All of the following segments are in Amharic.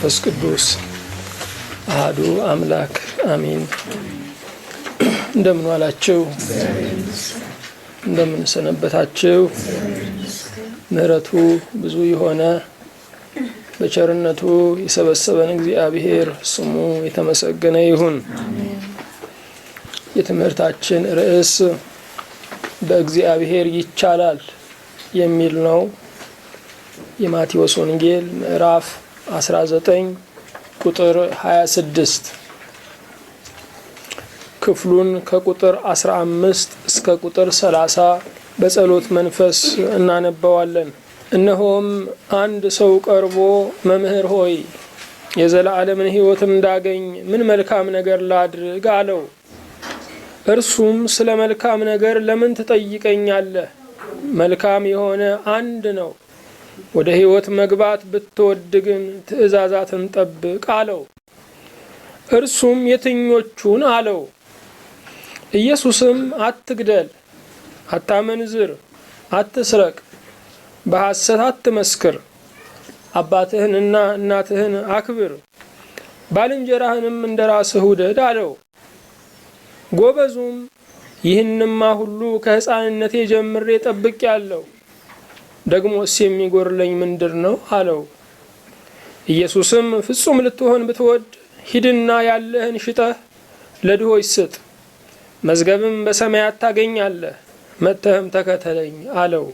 መንፈስ ቅዱስ አሐዱ አምላክ አሜን። እንደምን ዋላችሁ? እንደምን ሰነበታችሁ? ምሕረቱ ብዙ የሆነ በቸርነቱ የሰበሰበን እግዚአብሔር ስሙ የተመሰገነ ይሁን። የትምህርታችን ርዕስ በእግዚአብሔር ይቻላል የሚል ነው። የማቴዎስ ወንጌል ምዕራፍ 19 ቁጥር 26 ክፍሉን ከቁጥር 15 እስከ ቁጥር 30 በጸሎት መንፈስ እናነባዋለን። እነሆም አንድ ሰው ቀርቦ መምህር ሆይ የዘላለምን ሕይወት እንዳገኝ ምን መልካም ነገር ላድርግ አለው። እርሱም ስለ መልካም ነገር ለምን ትጠይቀኛለህ? መልካም የሆነ አንድ ነው። ወደ ሕይወት መግባት ብትወድ ግን ትእዛዛትን ጠብቅ አለው። እርሱም የትኞቹን አለው? ኢየሱስም አትግደል፣ አታመንዝር፣ አትስረቅ፣ በሐሰት አትመስክር፣ አባትህንና እናትህን አክብር፣ ባልንጀራህንም እንደ ራስህ ውደድ አለው። ጎበዙም ይህንማ ሁሉ ከሕፃንነቴ ጀምሬ ጠብቄአለሁ፣ ደግሞስ የሚጎድለኝ ምንድር ነው አለው። ኢየሱስም ፍጹም ልትሆን ብትወድ ሂድና ያለህን ሽጠህ ለድሆች ስጥ፣ መዝገብም በሰማያት ታገኛለህ፣ መጥተህም ተከተለኝ አለው።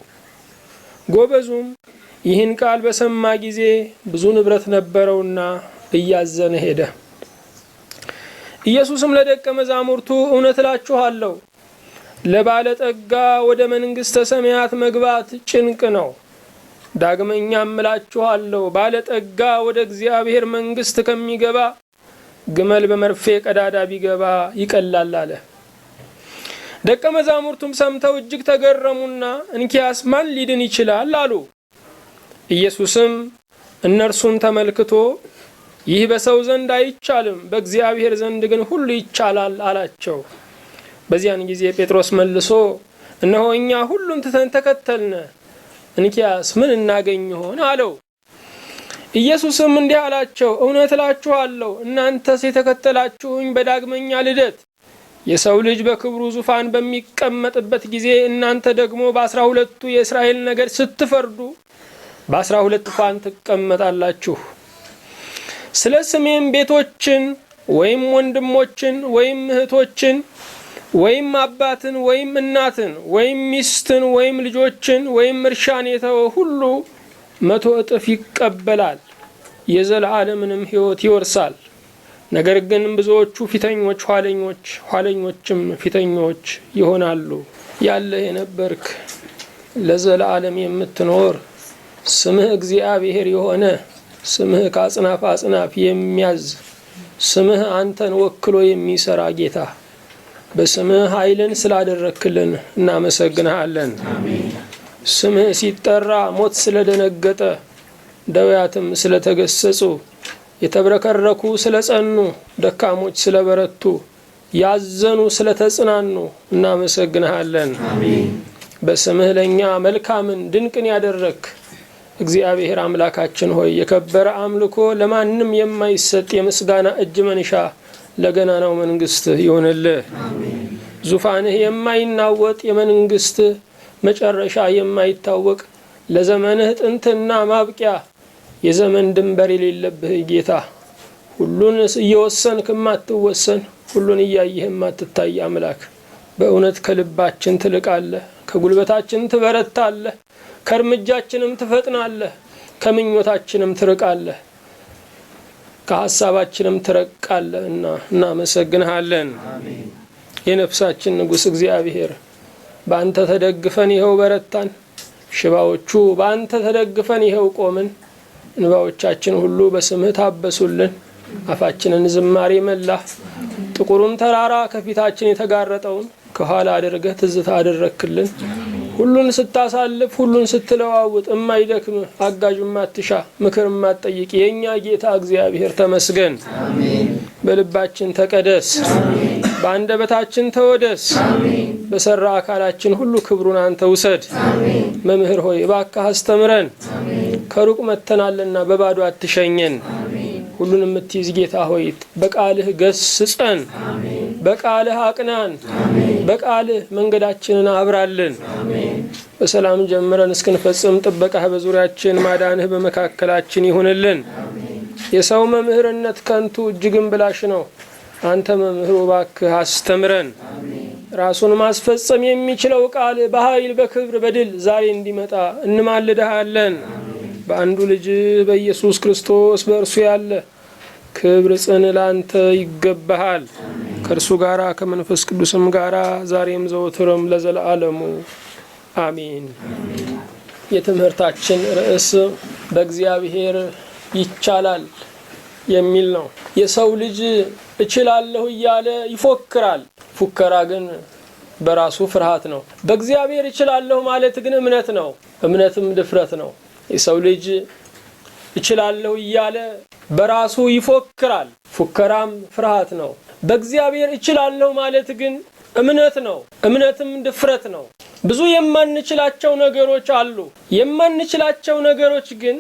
ጎበዙም ይህን ቃል በሰማ ጊዜ ብዙ ንብረት ነበረውና እያዘነ ሄደ። ኢየሱስም ለደቀ መዛሙርቱ እውነት እላችኋለሁ ለባለጠጋ ወደ መንግሥተ ሰማያት መግባት ጭንቅ ነው። ዳግመኛም እላችኋለሁ ባለጠጋ ወደ እግዚአብሔር መንግሥት ከሚገባ ግመል በመርፌ ቀዳዳ ቢገባ ይቀላል አለ። ደቀ መዛሙርቱም ሰምተው እጅግ ተገረሙና እንኪያስ ማን ሊድን ይችላል አሉ። ኢየሱስም እነርሱን ተመልክቶ ይህ በሰው ዘንድ አይቻልም፣ በእግዚአብሔር ዘንድ ግን ሁሉ ይቻላል አላቸው። በዚያን ጊዜ ጴጥሮስ መልሶ እነሆ እኛ ሁሉን ትተን ተከተልነ፣ እንኪያስ ምን እናገኝ ይሆን አለው። ኢየሱስም እንዲህ አላቸው፣ እውነት እላችኋለሁ እናንተስ የተከተላችሁኝ በዳግመኛ ልደት የሰው ልጅ በክብሩ ዙፋን በሚቀመጥበት ጊዜ እናንተ ደግሞ በ12ቱ የእስራኤል ነገድ ስትፈርዱ በ12 ዙፋን ትቀመጣላችሁ። ስለ ስሜም ቤቶችን ወይም ወንድሞችን ወይም እህቶችን ወይም አባትን ወይም እናትን ወይም ሚስትን ወይም ልጆችን ወይም እርሻን የተወ ሁሉ 100 እጥፍ ይቀበላል፣ የዘላለምንም ሕይወት ይወርሳል። ነገር ግን ብዙዎቹ ፊተኞች ኋለኞች፣ ኋለኞችም ፊተኞች ይሆናሉ። ያለህ የነበርክ ለዘላለም የምትኖር ስምህ እግዚአብሔር የሆነ ስምህ ከአጽናፍ አጽናፍ የሚያዝ ስምህ አንተን ወክሎ የሚሰራ ጌታ በስምህ ኃይልን ስላደረክልን እናመሰግንሃለን። ስምህ ሲጠራ ሞት ስለደነገጠ፣ ደዌያትም ስለተገሰጹ፣ የተብረከረኩ ስለጸኑ፣ ደካሞች ስለበረቱ፣ ያዘኑ ስለተጽናኑ እናመሰግንሃለን። በስምህ ለእኛ መልካምን ድንቅን ያደረክ እግዚአብሔር አምላካችን ሆይ የከበረ አምልኮ ለማንም የማይሰጥ የምስጋና እጅ መንሻ ለገናናው መንግስትህ ይሆንልህ። ዙፋንህ የማይናወጥ የመንግስትህ መጨረሻ የማይታወቅ ለዘመንህ ጥንትና ማብቂያ የዘመን ድንበር የሌለብህ ጌታ ሁሉን እየወሰንክ የማትወሰን ሁሉን እያየህ የማትታይ አምላክ በእውነት ከልባችን ትልቃለህ፣ ከጉልበታችን ትበረታለህ፣ ከእርምጃችንም ትፈጥናለህ፣ ከምኞታችንም ትርቃለህ፣ ከሐሳባችንም ትረቃለህ እና እናመሰግንሃለን። የነፍሳችን ንጉሥ እግዚአብሔር በአንተ ተደግፈን ይኸው በረታን፣ ሽባዎቹ በአንተ ተደግፈን ይኸው ቆምን። እንባዎቻችን ሁሉ በስምህ ታበሱልን፣ አፋችንን ዝማሬ መላህ። ጥቁሩን ተራራ ከፊታችን የተጋረጠውን ከኋላ አድርገህ ትዝታ አደረክልን። ሁሉን ስታሳልፍ ሁሉን ስትለዋውጥ የማይደክም አጋዥ ማትሻ ምክር ማትጠይቅ የኛ ጌታ እግዚአብሔር ተመስገን። በልባችን ተቀደስ፣ በአንደበታችን ተወደስ፣ በሰራ አካላችን ሁሉ ክብሩን አንተ ውሰድ። መምህር ሆይ እባክህ አስተምረን፣ ከሩቅ መተናልና በባዶ አትሸኘን። ሁሉን የምትይዝ ጌታ ሆይ በቃልህ ገስጸን፣ በቃልህ አቅናን፣ በቃልህ መንገዳችንን አብራልን። በሰላም ጀምረን እስክንፈጽም ጥበቃህ በዙሪያችን፣ ማዳንህ በመካከላችን ይሁንልን። የሰው መምህርነት ከንቱ እጅግም ብላሽ ነው። አንተ መምህሩ እባክህ አስተምረን። ራሱን ማስፈጸም የሚችለው ቃል በኃይል በክብር በድል ዛሬ እንዲመጣ እንማልድሃለን። በአንዱ ልጅ በኢየሱስ ክርስቶስ በእርሱ ያለ ክብር ጽን ላንተ ይገባሃል። ከእርሱ ጋራ ከመንፈስ ቅዱስም ጋራ ዛሬም ዘወትርም ለዘለዓለሙ አሜን። የትምህርታችን ርዕስ በእግዚአብሔር ይቻላል የሚል ነው። የሰው ልጅ እችላለሁ እያለ ይፎክራል። ፉከራ ግን በራሱ ፍርሃት ነው። በእግዚአብሔር እችላለሁ ማለት ግን እምነት ነው። እምነትም ድፍረት ነው። የሰው ልጅ እችላለሁ እያለ በራሱ ይፎክራል። ፉከራም ፍርሃት ነው። በእግዚአብሔር እችላለሁ ማለት ግን እምነት ነው። እምነትም ድፍረት ነው። ብዙ የማንችላቸው ነገሮች አሉ። የማንችላቸው ነገሮች ግን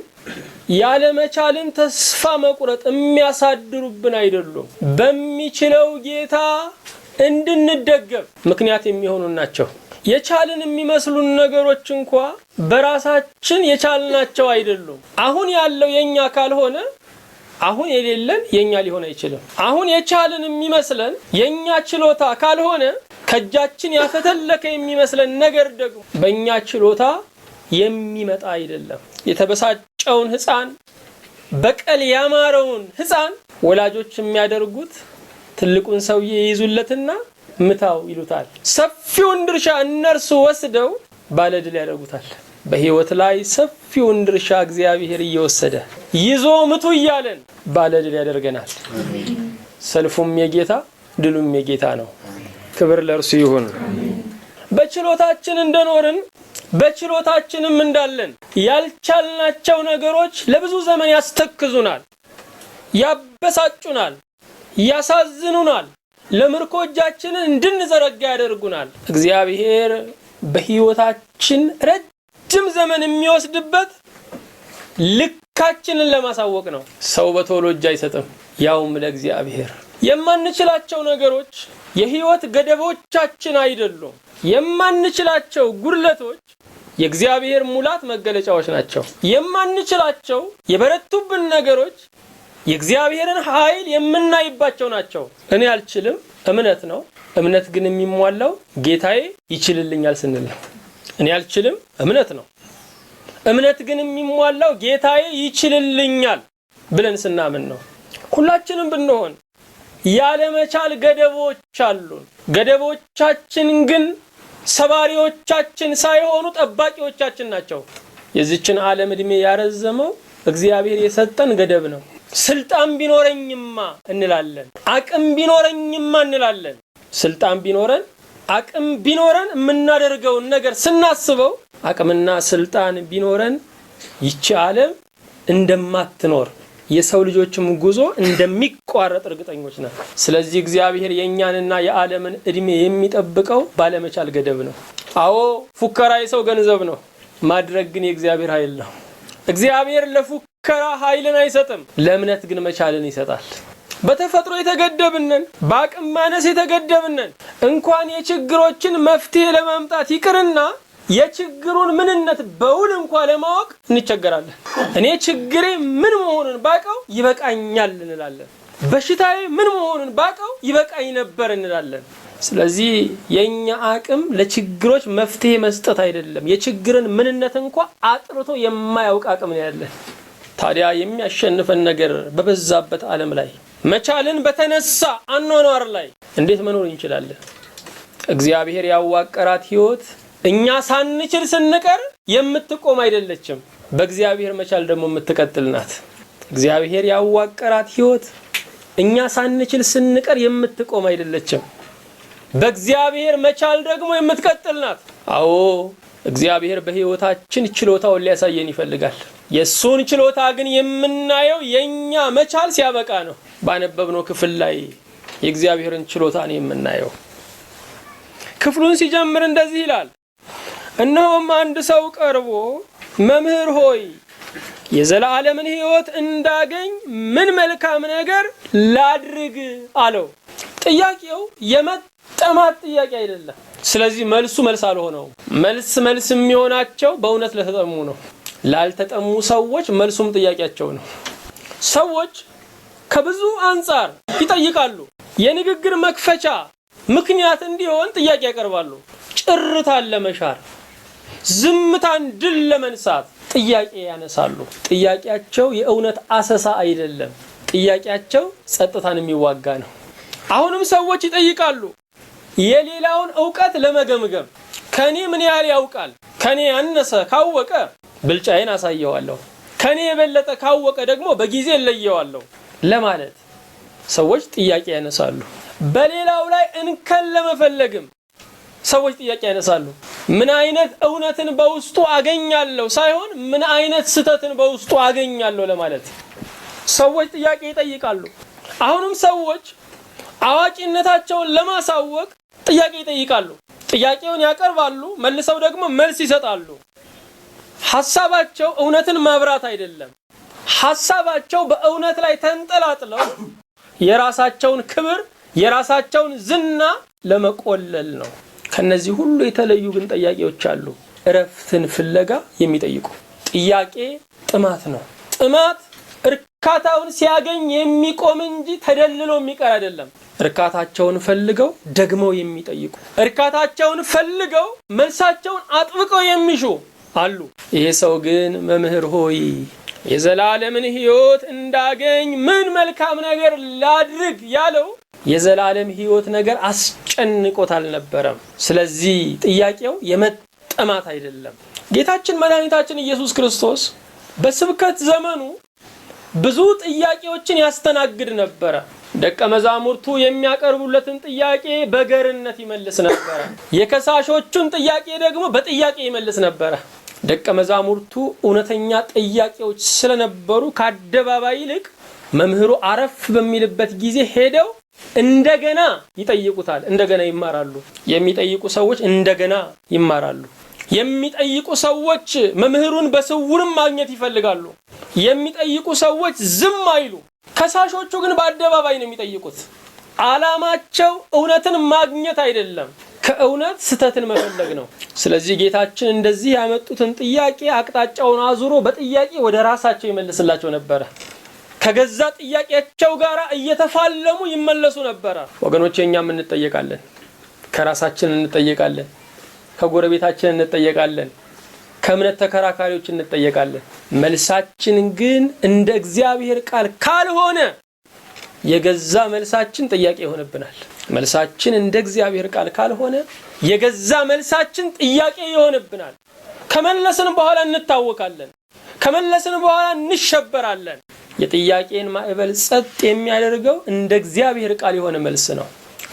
ያለመቻልን ተስፋ መቁረጥ የሚያሳድሩብን አይደሉም። በሚችለው ጌታ እንድንደገፍ ምክንያት የሚሆኑ ናቸው። የቻልን የሚመስሉን ነገሮች እንኳ በራሳችን የቻልናቸው አይደሉም። አሁን ያለው የኛ ካልሆነ አሁን የሌለን የኛ ሊሆን አይችልም። አሁን የቻልን የሚመስለን የኛ ችሎታ ካልሆነ ከእጃችን ያፈተለከ የሚመስለን ነገር ደግሞ በእኛ ችሎታ የሚመጣ አይደለም። የተበሳጨውን ሕፃን በቀል ያማረውን ሕፃን ወላጆች የሚያደርጉት ትልቁን ሰውዬ ይይዙለትና ምታው ይሉታል። ሰፊውን ድርሻ እነርሱ ወስደው ባለድል ያደርጉታል። በህይወት ላይ ሰፊውን ድርሻ እግዚአብሔር እየወሰደ ይዞ ምቱ እያለን ባለድል ያደርገናል። ሰልፉም የጌታ ድሉም የጌታ ነው። ክብር ለእርሱ ይሁን። በችሎታችን እንደኖርን በችሎታችንም እንዳለን ያልቻልናቸው ነገሮች ለብዙ ዘመን ያስተክዙናል፣ ያበሳጩናል፣ ያሳዝኑናል፣ ለምርኮ እጃችንን እንድንዘረጋ ያደርጉናል። እግዚአብሔር በህይወታችን ረጅም ዘመን የሚወስድበት ልካችንን ለማሳወቅ ነው። ሰው በቶሎ እጅ አይሰጥም፣ ያውም ለእግዚአብሔር። የማንችላቸው ነገሮች የህይወት ገደቦቻችን አይደሉም። የማንችላቸው ጉድለቶች የእግዚአብሔር ሙላት መገለጫዎች ናቸው። የማንችላቸው የበረቱብን ነገሮች የእግዚአብሔርን ኃይል የምናይባቸው ናቸው። እኔ አልችልም እምነት ነው። እምነት ግን የሚሟላው ጌታዬ ይችልልኛል ስንል ነው። እኔ አልችልም እምነት ነው። እምነት ግን የሚሟላው ጌታዬ ይችልልኛል ብለን ስናምን ነው። ሁላችንም ብንሆን ያለመቻል ገደቦች አሉን። ገደቦቻችን ግን ሰባሪዎቻችን ሳይሆኑ ጠባቂዎቻችን ናቸው። የዚችን ዓለም እድሜ ያረዘመው እግዚአብሔር የሰጠን ገደብ ነው። ስልጣን ቢኖረኝማ እንላለን፣ አቅም ቢኖረኝማ እንላለን። ስልጣን ቢኖረን አቅም ቢኖረን የምናደርገውን ነገር ስናስበው አቅምና ስልጣን ቢኖረን ይቺ ዓለም እንደማትኖር የሰው ልጆችም ጉዞ እንደሚቋረጥ እርግጠኞች ነን። ስለዚህ እግዚአብሔር የኛንና የዓለምን እድሜ የሚጠብቀው ባለመቻል ገደብ ነው። አዎ ፉከራ የሰው ገንዘብ ነው፣ ማድረግ ግን የእግዚአብሔር ኃይል ነው። እግዚአብሔር ለፉከራ ኃይልን አይሰጥም፣ ለእምነት ግን መቻልን ይሰጣል። በተፈጥሮ የተገደብነን፣ በአቅም ማነስ የተገደብነን እንኳን የችግሮችን መፍትሄ ለማምጣት ይቅርና የችግሩን ምንነት በውል እንኳን ለማወቅ እንቸገራለን። እኔ ችግሬ ምን መሆኑን ባቀው ይበቃኛል እንላለን። በሽታዬ ምን መሆኑን ባቀው ይበቃኝ ነበር እንላለን። ስለዚህ የኛ አቅም ለችግሮች መፍትሄ መስጠት አይደለም፣ የችግርን ምንነት እንኳን አጥርቶ የማያውቅ አቅም ነው ያለን። ታዲያ የሚያሸንፈን ነገር በበዛበት ዓለም ላይ መቻልን በተነሳ አኗኗር ላይ እንዴት መኖር እንችላለን? እግዚአብሔር ያዋቀራት ህይወት እኛ ሳንችል ስንቀር የምትቆም አይደለችም። በእግዚአብሔር መቻል ደግሞ የምትቀጥል ናት። እግዚአብሔር ያዋቀራት ህይወት እኛ ሳንችል ስንቀር የምትቆም አይደለችም። በእግዚአብሔር መቻል ደግሞ የምትቀጥል ናት። አዎ እግዚአብሔር በህይወታችን ችሎታውን ሊያሳየን ይፈልጋል። የሱን ችሎታ ግን የምናየው የኛ መቻል ሲያበቃ ነው። ባነበብነው ክፍል ላይ የእግዚአብሔርን ችሎታ ነው የምናየው። ክፍሉን ሲጀምር እንደዚህ ይላል፣ እነሆም አንድ ሰው ቀርቦ መምህር ሆይ የዘላለምን ሕይወት እንዳገኝ ምን መልካም ነገር ላድርግ አለው። ጥያቄው የመጠማት ጥያቄ አይደለም። ስለዚህ መልስ አልሆነውም። መልስ የሚሆናቸው በእውነት ለተጠሙ ነው። ላልተጠሙ ሰዎች መልሱም ጥያቄያቸው ነው። ሰዎች ከብዙ አንጻር ይጠይቃሉ። የንግግር መክፈቻ ምክንያት እንዲሆን ጥያቄ ያቀርባሉ። ጭርታን ለመሻር፣ ዝምታን ድል ለመንሳት ጥያቄ ያነሳሉ። ጥያቄያቸው የእውነት አሰሳ አይደለም። ጥያቄያቸው ጸጥታን የሚዋጋ ነው። አሁንም ሰዎች ይጠይቃሉ የሌላውን ዕውቀት ለመገምገም። ከኔ ምን ያህል ያውቃል? ከኔ ያነሰ ካወቀ ብልጫዬን አሳየዋለሁ፣ ከኔ የበለጠ ካወቀ ደግሞ በጊዜ እለየዋለሁ ለማለት ሰዎች ጥያቄ ያነሳሉ። በሌላው ላይ እንከን ለመፈለግም ሰዎች ጥያቄ ያነሳሉ። ምን አይነት እውነትን በውስጡ አገኛለሁ ሳይሆን ምን አይነት ስተትን በውስጡ አገኛለሁ ለማለት ሰዎች ጥያቄ ይጠይቃሉ። አሁንም ሰዎች አዋቂነታቸውን ለማሳወቅ ጥያቄ ይጠይቃሉ። ጥያቄውን ያቀርባሉ፣ መልሰው ደግሞ መልስ ይሰጣሉ። ሐሳባቸው እውነትን ማብራት አይደለም። ሐሳባቸው በእውነት ላይ ተንጠላጥለው የራሳቸውን ክብር፣ የራሳቸውን ዝና ለመቆለል ነው። ከነዚህ ሁሉ የተለዩ ግን ጥያቄዎች አሉ። እረፍትን ፍለጋ የሚጠይቁ ጥያቄ ጥማት ነው። ጥማት እርካታውን ሲያገኝ የሚቆም እንጂ ተደልሎ የሚቀር አይደለም። እርካታቸውን ፈልገው ደግመው የሚጠይቁ፣ እርካታቸውን ፈልገው መልሳቸውን አጥብቀው የሚሹ አሉ። ይሄ ሰው ግን መምህር ሆይ የዘላለምን ሕይወት እንዳገኝ ምን መልካም ነገር ላድርግ ያለው የዘላለም ሕይወት ነገር አስጨንቆት አልነበረም። ስለዚህ ጥያቄው የመጠማት አይደለም። ጌታችን መድኃኒታችን ኢየሱስ ክርስቶስ በስብከት ዘመኑ ብዙ ጥያቄዎችን ያስተናግድ ነበረ። ደቀ መዛሙርቱ የሚያቀርቡለትን ጥያቄ በገርነት ይመልስ ነበረ። የከሳሾቹን ጥያቄ ደግሞ በጥያቄ ይመልስ ነበረ። ደቀ መዛሙርቱ እውነተኛ ጥያቄዎች ስለነበሩ ከአደባባይ ይልቅ መምህሩ አረፍ በሚልበት ጊዜ ሄደው እንደገና ይጠይቁታል። እንደገና ይማራሉ። የሚጠይቁ ሰዎች እንደገና ይማራሉ። የሚጠይቁ ሰዎች መምህሩን በስውርም ማግኘት ይፈልጋሉ። የሚጠይቁ ሰዎች ዝም አይሉ። ከሳሾቹ ግን በአደባባይ ነው የሚጠይቁት። ዓላማቸው እውነትን ማግኘት አይደለም፣ ከእውነት ስተትን መፈለግ ነው። ስለዚህ ጌታችን እንደዚህ ያመጡትን ጥያቄ አቅጣጫውን አዙሮ በጥያቄ ወደ ራሳቸው ይመልስላቸው ነበረ። ከገዛ ጥያቄያቸው ጋር እየተፋለሙ ይመለሱ ነበረ። ወገኖቼ እኛም እንጠየቃለን፣ ከራሳችን እንጠየቃለን፣ ከጎረቤታችን እንጠየቃለን፣ ከእምነት ተከራካሪዎች እንጠየቃለን። መልሳችን ግን እንደ እግዚአብሔር ቃል ካልሆነ የገዛ መልሳችን ጥያቄ ይሆንብናል። መልሳችን እንደ እግዚአብሔር ቃል ካልሆነ የገዛ መልሳችን ጥያቄ ይሆንብናል። ከመለስን በኋላ እንታወካለን፣ ከመለስን በኋላ እንሸበራለን። የጥያቄን ማዕበል ጸጥ የሚያደርገው እንደ እግዚአብሔር ቃል የሆነ መልስ ነው።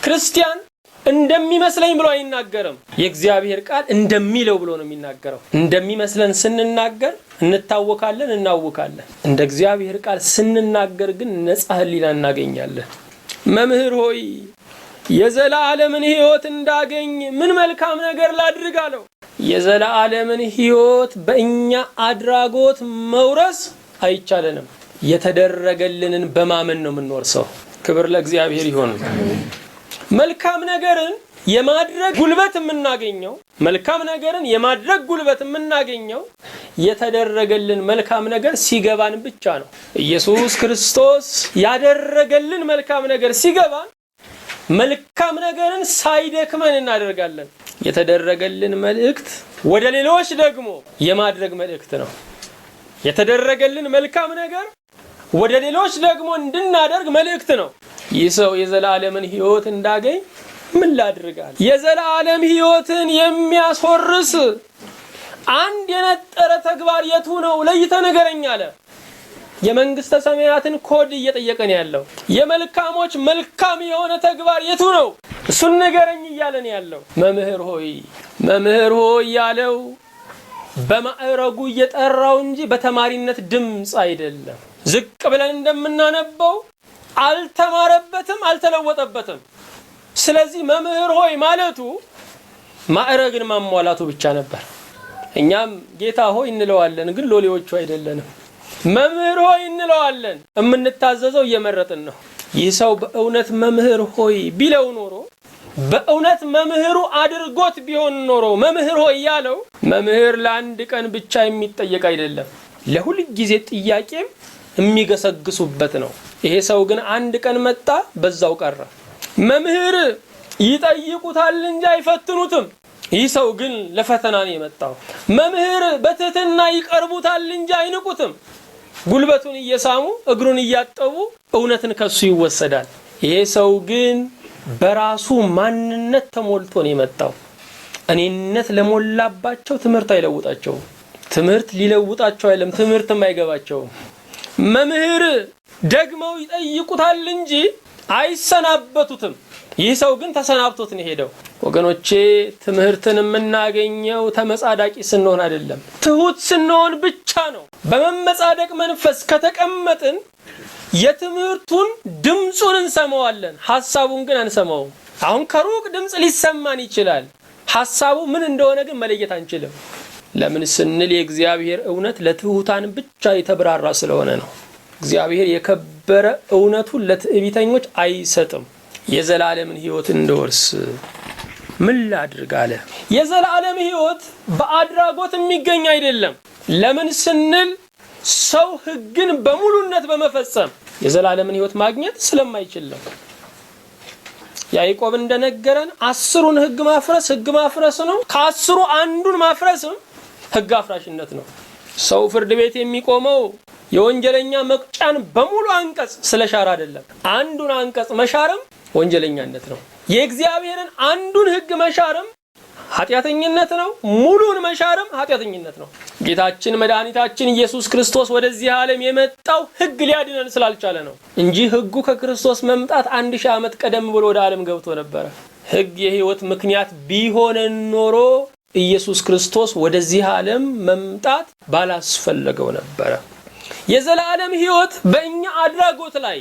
ክርስቲያን እንደሚመስለኝ ብሎ አይናገርም። የእግዚአብሔር ቃል እንደሚለው ብሎ ነው የሚናገረው። እንደሚመስለን ስንናገር እንታወካለን፣ እናውካለን። እንደ እግዚአብሔር ቃል ስንናገር ግን ነጻ ሕሊና እናገኛለን። መምህር ሆይ የዘላለምን ሕይወት እንዳገኝ ምን መልካም ነገር ላድርግ አለው። የዘላለምን ሕይወት በእኛ አድራጎት መውረስ አይቻለንም። የተደረገልንን በማመን ነው የምንወርሰው። ክብር ለእግዚአብሔር ይሁን። መልካም ነገርን የማድረግ ጉልበት የምናገኘው የተደረገልን መልካም ነገር ሲገባን ብቻ ነው። ኢየሱስ ክርስቶስ ያደረገልን መልካም ነገር ሲገባን መልካም ነገርን ሳይደክመን እናደርጋለን። የተደረገልን መልእክት ወደ ሌሎች ደግሞ የማድረግ መልእክት ነው። የተደረገልን መልካም ነገር ወደ ሌሎች ደግሞ እንድናደርግ መልእክት ነው። ይህ ሰው የዘላለምን ሕይወት እንዳገኝ ምን ላድርጋል? የዘላለም ሕይወትን የሚያስወርስ አንድ የነጠረ ተግባር የቱ ነው? ለይተ ነገረኝ አለ። የመንግስተ ሰማያትን ኮድ እየጠየቀን ያለው የመልካሞች መልካም የሆነ ተግባር የቱ ነው? እሱን ነገረኝ እያለን ያለው መምህር ሆይ ያለው በማዕረጉ እየጠራው እንጂ በተማሪነት ድምጽ አይደለም። ዝቅ ብለን እንደምናነበው አልተማረበትም፣ አልተለወጠበትም። ስለዚህ መምህር ሆይ ማለቱ ማዕረግን ማሟላቱ ብቻ ነበር። እኛም ጌታ ሆይ እንለዋለን፣ ግን ሎሌዎቹ አይደለንም። መምህር ሆይ እንለዋለን። የምንታዘዘው እየመረጥን ነው። ይህ ሰው በእውነት መምህር ሆይ ቢለው ኖሮ በእውነት መምህሩ አድርጎት ቢሆን ኖሮ መምህር ሆይ ያለው መምህር ለአንድ ቀን ብቻ የሚጠየቅ አይደለም፣ ለሁል ጊዜ ጥያቄም የሚገሰግሱበት ነው። ይሄ ሰው ግን አንድ ቀን መጣ፣ በዛው ቀረ። መምህር ይጠይቁታል እንጂ አይፈትኑትም። ይህ ሰው ግን ለፈተና ነው የመጣው። መምህር በትህትና ይቀርቡታል እንጂ አይንቁትም። ጉልበቱን እየሳሙ እግሩን እያጠቡ እውነትን ከሱ ይወሰዳል። ይሄ ሰው ግን በራሱ ማንነት ተሞልቶ ነው የመጣው። እኔነት ለሞላባቸው ትምህርት አይለውጣቸው። ትምህርት ሊለውጣቸው አይደለም፣ ትምህርትም አይገባቸውም። መምህር ደግመው ይጠይቁታል እንጂ አይሰናበቱትም። ይህ ሰው ግን ተሰናብቶት ነው ሄደው። ወገኖቼ ትምህርትን የምናገኘው ተመጻዳቂ ስንሆን አይደለም፣ ትሁት ስንሆን ብቻ ነው። በመመጻደቅ መንፈስ ከተቀመጥን የትምህርቱን ድምጹን እንሰማዋለን፣ ሐሳቡን ግን አንሰማውም። አሁን ከሩቅ ድምጽ ሊሰማን ይችላል፣ ሐሳቡ ምን እንደሆነ ግን መለየት አንችልም። ለምን ስንል የእግዚአብሔር እውነት ለትሁታን ብቻ የተብራራ ስለሆነ ነው። እግዚአብሔር የከበረ እውነቱን ለትዕቢተኞች አይሰጥም። የዘላለምን ሕይወት እንደወርስ ምን ላድርግ አለ። የዘላለም ሕይወት በአድራጎት የሚገኝ አይደለም። ለምን ስንል ሰው ሕግን በሙሉነት በመፈጸም የዘላለምን ሕይወት ማግኘት ስለማይችል ነው። ያዕቆብ እንደነገረን 10ን ሕግ ማፍረስ ነው። ከ10ሩ አንዱን ማፍረስም ሕግ አፍራሽነት ነው። ሰው ፍርድ ቤት የሚቆመው የወንጀለኛ መቅጫን በሙሉ አንቀጽ ስለሻር አይደለም። አንዱን አንቀጽ መሻርም ወንጀለኛነት ነው። የእግዚአብሔርን አንዱን ሕግ መሻርም ኃጢአተኝነት ነው። ሙሉን መሻርም ኃጢአተኝነት ነው። ጌታችን መድኃኒታችን ኢየሱስ ክርስቶስ ወደዚህ ዓለም የመጣው ሕግ ሊያድነን ስላልቻለ ነው እንጂ ሕጉ ከክርስቶስ መምጣት 1000 ዓመት ቀደም ብሎ ወደ ዓለም ገብቶ ነበረ። ሕግ የሕይወት ምክንያት ቢሆን ኖሮ ኢየሱስ ክርስቶስ ወደዚህ ዓለም መምጣት ባላስፈለገው ነበረ። የዘላለም ሕይወት በእኛ አድራጎት ላይ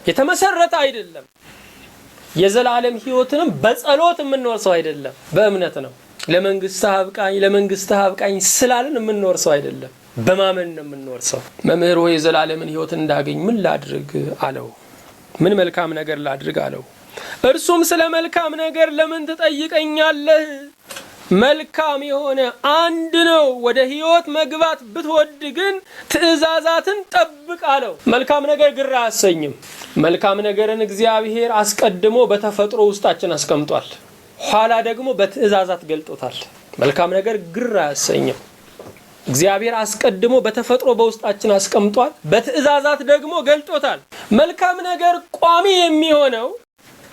የተመሰረተ አይደለም። የዘላለም ሕይወትንም በጸሎት የምንወርሰው አይደለም፣ በእምነት ነው። ለመንግስት አብቃኝ ስላልን የምንወርሰው አይደለም፣ በማመን ነው የምንወርሰው። መምህር ሆይ የዘላለምን ሕይወት እንዳገኝ ምን ላድርግ አለው። ምን መልካም ነገር ላድርግ አለው። እርሱም ስለ መልካም ነገር ለምን ትጠይቀኛለህ? መልካም የሆነ አንድ ነው። ወደ ሕይወት መግባት ብትወድ ግን ትእዛዛትን ጠብቅ አለው። መልካም ነገር ግራ አያሰኝም። መልካም ነገርን እግዚአብሔር አስቀድሞ በተፈጥሮ ውስጣችን አስቀምጧል፣ ኋላ ደግሞ በትእዛዛት ገልጦታል። መልካም ነገር ግራ አያሰኝም። እግዚአብሔር አስቀድሞ በተፈጥሮ በውስጣችን አስቀምጧል፣ በትእዛዛት ደግሞ ገልጦታል። መልካም ነገር ቋሚ የሚሆነው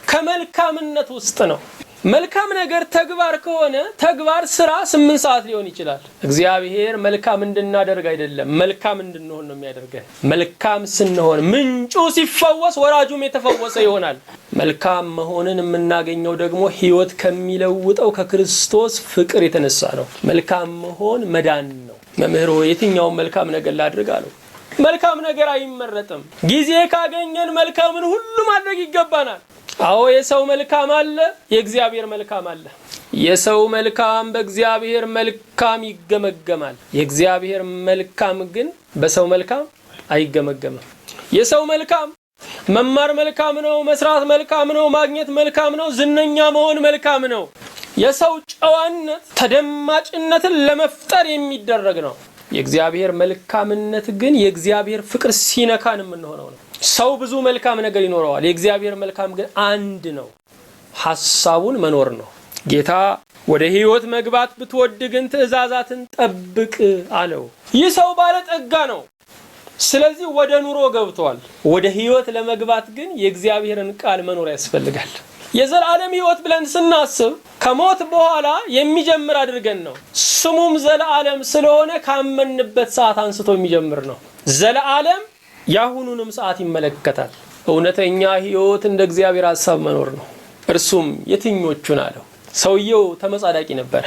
ከመልካምነት ውስጥ ነው። መልካም ነገር ተግባር ከሆነ ተግባር ስራ 8 ሰዓት ሊሆን ይችላል። እግዚአብሔር መልካም እንድናደርግ አይደለም፣ መልካም እንድንሆን ነው የሚያደርገን። መልካም ስንሆን ምንጩ ሲፈወስ ወራጁም የተፈወሰ ይሆናል። መልካም መሆንን የምናገኘው ደግሞ ሕይወት ከሚለውጠው ከክርስቶስ ፍቅር የተነሳ ነው። መልካም መሆን መዳን ነው። መምህር ሆይ የትኛውን መልካም ነገር ላድርግ አለው። መልካም ነገር አይመረጥም። ጊዜ ካገኘን መልካምን ሁሉ ማድረግ ይገባናል። አዎ የሰው መልካም አለ፣ የእግዚአብሔር መልካም አለ። የሰው መልካም በእግዚአብሔር መልካም ይገመገማል። የእግዚአብሔር መልካም ግን በሰው መልካም አይገመገምም። የሰው መልካም መማር መልካም ነው፣ መስራት መልካም ነው፣ ማግኘት መልካም ነው፣ ዝነኛ መሆን መልካም ነው። የሰው ጨዋነት ተደማጭነትን ለመፍጠር የሚደረግ ነው። የእግዚአብሔር መልካምነት ግን የእግዚአብሔር ፍቅር ሲነካን የምንሆነው ነው። ሰው ብዙ መልካም ነገር ይኖረዋል፣ የእግዚአብሔር መልካም ግን አንድ ነው፣ ሐሳቡን መኖር ነው። ጌታ ወደ ሕይወት መግባት ብትወድ ግን ትእዛዛትን ጠብቅ አለው። ይህ ሰው ባለጠጋ ነው፣ ስለዚህ ወደ ኑሮ ገብቷል። ወደ ሕይወት ለመግባት ግን የእግዚአብሔርን ቃል መኖር ያስፈልጋል። የዘላለም ሕይወት ብለን ስናስብ ከሞት በኋላ የሚጀምር አድርገን ነው። ስሙም ዘላለም ስለሆነ ካመንበት ሰዓት አንስቶ የሚጀምር ነው። ዘላለም ያሁኑንም ሰዓት ይመለከታል። እውነተኛ ሕይወት እንደ እግዚአብሔር ሐሳብ መኖር ነው። እርሱም የትኞቹን አለው። ሰውየው ተመጻዳቂ ነበር።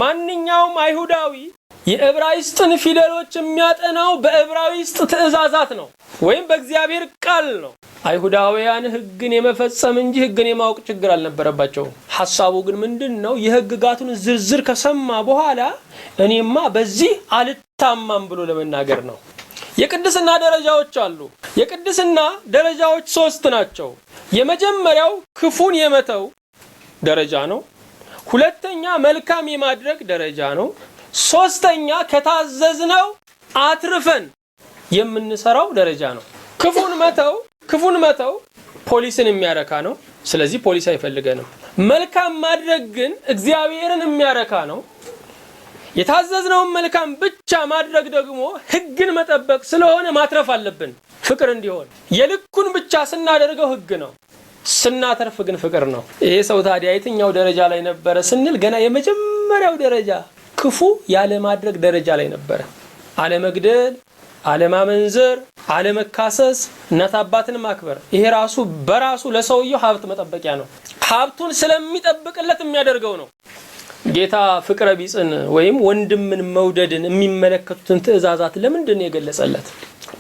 ማንኛውም አይሁዳዊ የዕብራይስጥን ፊደሎች የሚያጠናው በዕብራይስጥ ትእዛዛት ነው ወይም በእግዚአብሔር ቃል ነው። አይሁዳውያን ሕግን የመፈጸም እንጂ ሕግን የማወቅ ችግር አልነበረባቸውም። ሐሳቡ ግን ምንድነው? የሕግጋቱን ዝርዝር ከሰማ በኋላ እኔማ በዚህ አልታማም ብሎ ለመናገር ነው። የቅድስና ደረጃዎች አሉ። የቅድስና ደረጃዎች 3 ናቸው። የመጀመሪያው ክፉን የመተው ደረጃ ነው። ሁለተኛ መልካም የማድረግ ደረጃ ነው። ሶስተኛ ከታዘዝነው አትርፈን የምንሰራው ደረጃ ነው። ክፉን መተው ፖሊስን የሚያረካ ነው። ስለዚህ ፖሊስ አይፈልገንም። መልካም ማድረግ ግን እግዚአብሔርን የሚያረካ ነው። የታዘዝነውን መልካም ብቻ ማድረግ ደግሞ ሕግን መጠበቅ ስለሆነ ማትረፍ አለብን። ፍቅር እንዲሆን የልኩን ብቻ ስናደርገው ሕግ ነው፣ ስናተርፍ ግን ፍቅር ነው። ይሄ ሰው ታዲያ የትኛው ደረጃ ላይ ነበረ ስንል ገና የመጀመሪያው ደረጃ ክፉ ያለ ማድረግ ደረጃ ላይ ነበረ። አለመግደል፣ አለማመንዘር፣ አለመካሰስ፣ እናት አባትን ማክበር። ይሄ ራሱ በራሱ ለሰውየው ሀብት መጠበቂያ ነው። ሀብቱን ስለሚጠብቅለት የሚያደርገው ነው። ጌታ ፍቅረ ቢጽን ወይም ወንድምን መውደድን የሚመለከቱትን ትእዛዛት ለምንድን ነው የገለጸለት?